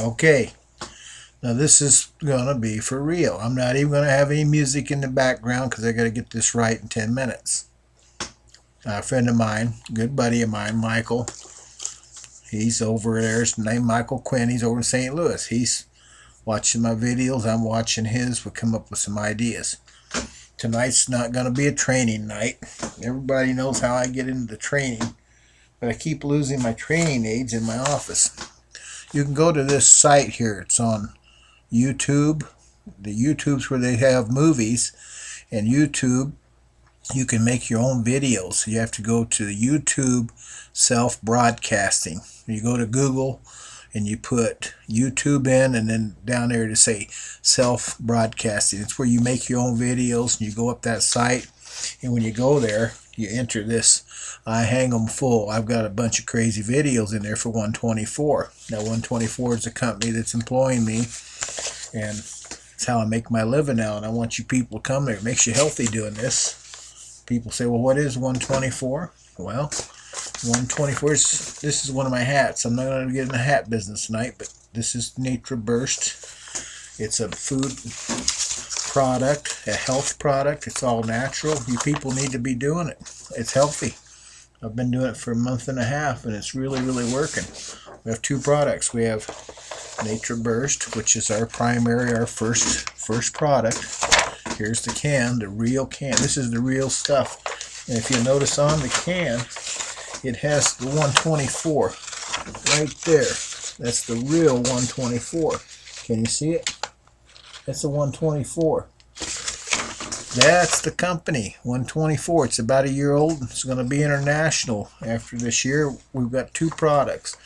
Okay, now this is gonna be for real. I'm not even gonna have any music in the background because I gotta get this right in 10 minutes. A friend of mine, good buddy of mine, Michael, he's over there. His name Michael Quinn. He's over in St. Louis. He's watching my videos. I'm watching his. We'll come up with some ideas. Tonight's not gonna be a training night. Everybody knows how I get into the training, but I keep losing my training aids in my office. You can go to this site here. It's on YouTube. The YouTube's where they have movies, and YouTube, you can make your own videos. You have to go to the YouTube self-broadcasting. You go to Google and you put YouTube in, and then down there to say self-broadcasting. It's where you make your own videos, and you go up that site, and when you go there, you enter this. I hang them full. I've got a bunch of crazy videos in there for 124. Now 124 is a company that's employing me, and it's how I make my living now, and I want you people to come there. It makes you healthy doing this. People say, well, what is 124? Well, 124 is, this is one of my hats. I'm not going to get in the hat business tonight, but this is Natra Burst. It's a food product, a health product. It's all natural. You people need to be doing it. It's healthy. I've been doing it for a month and a half, and it's really, really working. We have two products. We have Natra Burst, which is our primary, our first product. Here's the can, the real can. This is the real stuff. And if you notice on the can, it has the 124 right there. That's the real 124. Can you see it? That's the 124. That's the company, 124. It's about a year old. It's going to be international after this year. We've got two products,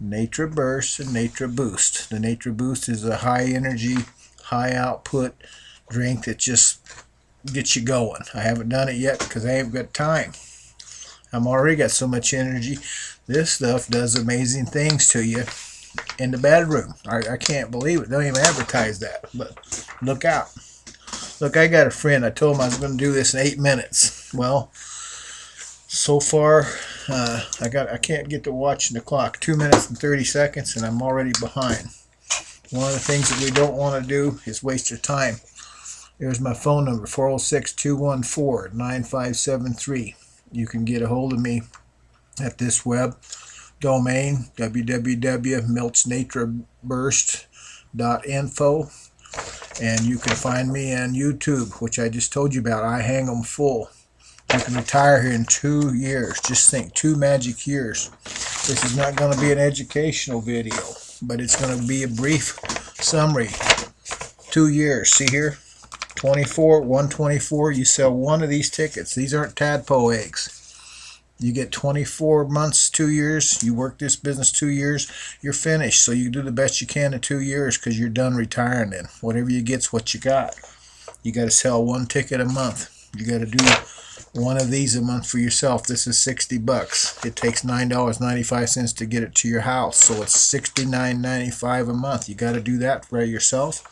Natra Burst and Natra Boost. The Natra Boost is a high energy, high output drink that just gets you going. I haven't done it yet because I haven't got time. I'm already got so much energy. This stuff does amazing things to you in the bedroom. I can't believe it. Don't even advertise that, but look out. Look, I got a friend. I told him I was going to do this in 8 minutes. Well, so far, I can't get to watching the clock. 2 minutes and 30 seconds, and I'm already behind. One of the things that we don't want to do is waste your time. Here's my phone number, 406-214-9573. You can get a hold of me at this web domain, www.milchnatraburst.info. And you can find me on YouTube, which I just told you about. I hang them full. You can retire here in 2 years. Just think, 2 magic years. This is not going to be an educational video, but it's going to be a brief summary. 2 years. See here? 124. You sell one of these tickets. These aren't tadpole eggs. You get 24 months, 2 years. You work this business 2 years, you're finished. So you do the best you can in 2 years because you're done retiring then. Whatever you get's what you got. You got to sell one ticket a month. You got to do one of these a month for yourself. This is $60. It takes $9.95 to get it to your house. So it's $69.95 a month. You got to do that for yourself.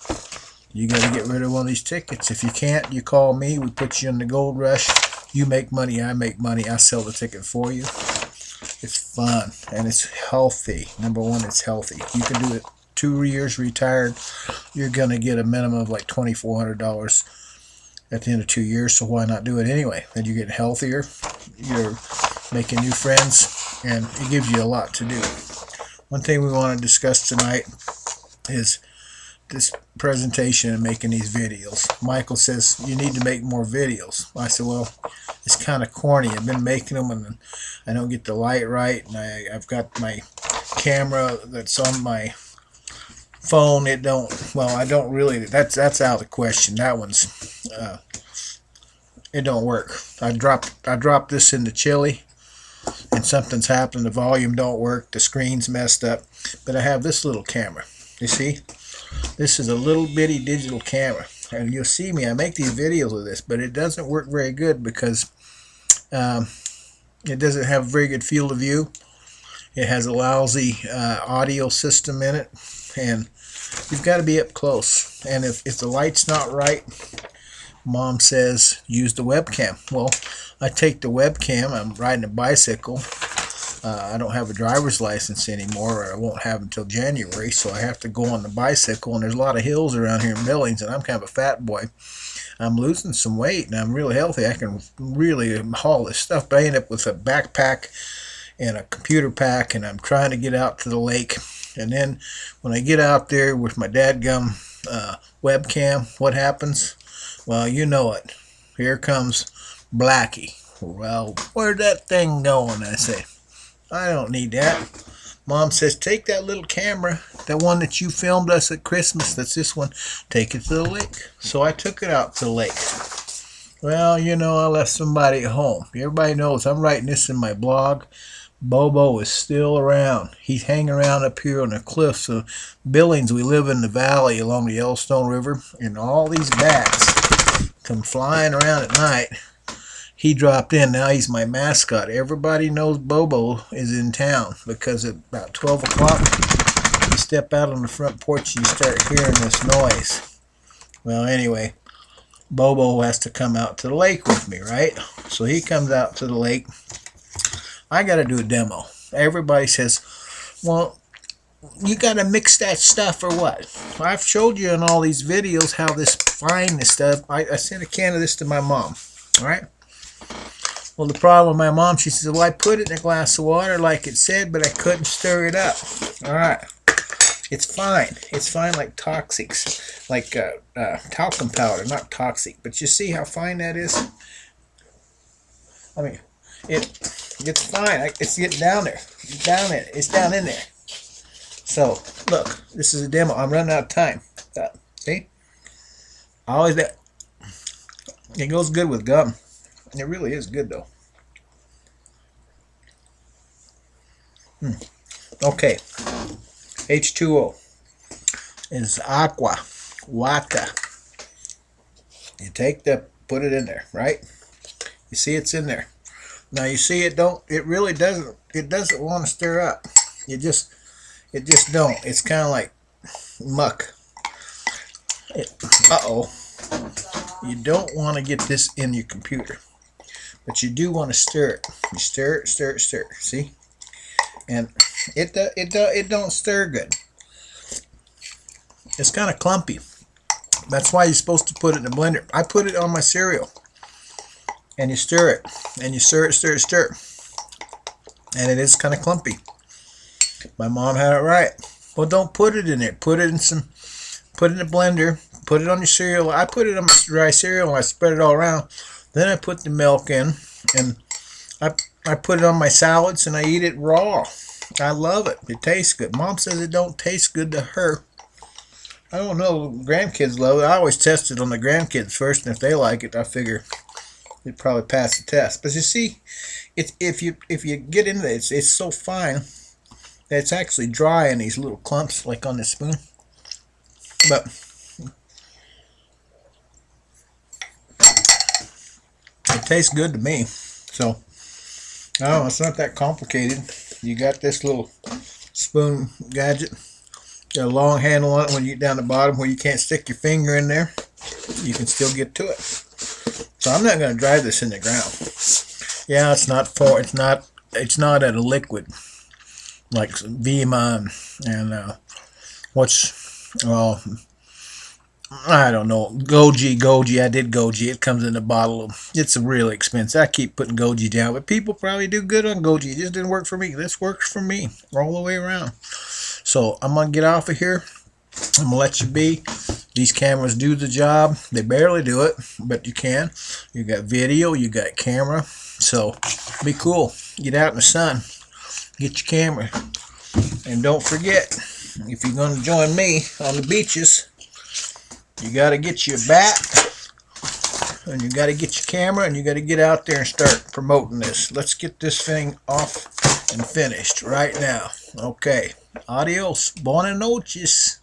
You got to get rid of one of these tickets. If you can't, you call me. We put you in the gold rush. You make money, I make money. I sell the ticket for you. It's fun, and it's healthy. Number one, it's healthy. You can do it 2 years retired. You're going to get a minimum of like $2,400 at the end of 2 years, so why not do it anyway? Then you get healthier. You're making new friends, and it gives you a lot to do. One thing we want to discuss tonight is this presentation and making these videos. Michael says you need to make more videos. I said, well, it's kind of corny. I've been making them and I don't get the light right, and I've got my camera that's on my phone. It don't, well, I don't really, that's out of the question. That one's it don't work. I dropped this in the chili and something's happened. The volume don't work, the screen's messed up, but I have this little camera. You see, this is a little bitty digital camera, and you'll see me, I make these videos of this, but it doesn't work very good because it doesn't have a very good field of view. It has a lousy audio system in it, and you've got to be up close. And if the light's not right, Mom says use the webcam. Well, I take the webcam, I'm riding a bicycle, I don't have a driver's license anymore, or I won't have until January, so I have to go on the bicycle, and there's a lot of hills around here in Billings, and I'm kind of a fat boy. I'm losing some weight, and I'm really healthy. I can really haul this stuff, but I end up with a backpack and a computer pack, and I'm trying to get out to the lake. And then when I get out there with my dadgum webcam, what happens? Well, you know it. Here comes Blackie. Well, where'd that thing going? I say, I don't need that. Mom says, take that little camera, the one that you filmed us at Christmas, that's this one, take it to the lake. So I took it out to the lake. Well, you know, I left somebody at home. Everybody knows I'm writing this in my blog. Bobo is still around. He's hanging around up here on the cliffs of Billings. We live in the valley along the Yellowstone River, and all these bats come flying around at night. He dropped in. Now he's my mascot. Everybody knows Bobo is in town because at about 12 o'clock, you step out on the front porch and you start hearing this noise. Well, anyway, Bobo has to come out to the lake with me, right? So he comes out to the lake. I got to do a demo. Everybody says, well, you got to mix that stuff or what? I've showed you in all these videos how this fine this stuff. I sent a can of this to my mom, all right? Well, the problem with my mom, she says, well, I put it in a glass of water like it said, but I couldn't stir it up. All right. It's fine. It's fine like toxics, like talcum powder, not toxic. But you see how fine that is? I mean, it's fine. It's getting down there. It's down in it. It's down in there. So, look, this is a demo. I'm running out of time. See? Always that. It goes good with gum. It really is good, though. Okay. H2O is aqua, water. You take put it in there, right? You see it's in there. Now you see it doesn't want to stir up. It just don't. It's kind of like muck. Uh-oh. You don't want to get this in your computer. But you do want to stir it. You stir it, stir it, stir it. See? And it don't stir good. It's kind of clumpy. That's why you're supposed to put it in a blender. I put it on my cereal. And you stir it. And you stir it, stir it, stir it. And it is kind of clumpy. My mom had it right. Well, don't put it in there. Put it in a blender. Put it on your cereal. I put it on my dry cereal and I spread it all around. Then I put the milk in, and I put it on my salads, and I eat it raw. I love it. It tastes good. Mom says it don't taste good to her. I don't know. Grandkids love it. I always test it on the grandkids first, and if they like it, I figure it'd probably pass the test. But you see, if you get into it, it's so fine that it's actually dry in these little clumps, like on this spoon. But it tastes good to me. So, I don't know, it's not that complicated. You got this little spoon gadget. Got a long handle on it when you get down the bottom where you can't stick your finger in there. You can still get to it. So I'm not going to drive this in the ground. Yeah, it's not at a liquid like Vima and I don't know. Goji. I did Goji. It comes in a bottle. It's really expensive. I keep putting Goji down, but people probably do good on Goji. It just didn't work for me. This works for me all the way around. So I'm going to get off of here. I'm going to let you be. These cameras do the job. They barely do it, but you can. You got video. You got camera. So be cool. Get out in the sun. Get your camera. And don't forget, if you're going to join me on the beaches, you got to get your bat, and you got to get your camera, and you got to get out there and start promoting this. Let's get this thing off and finished right now. Okay. Adios. Buenas noches.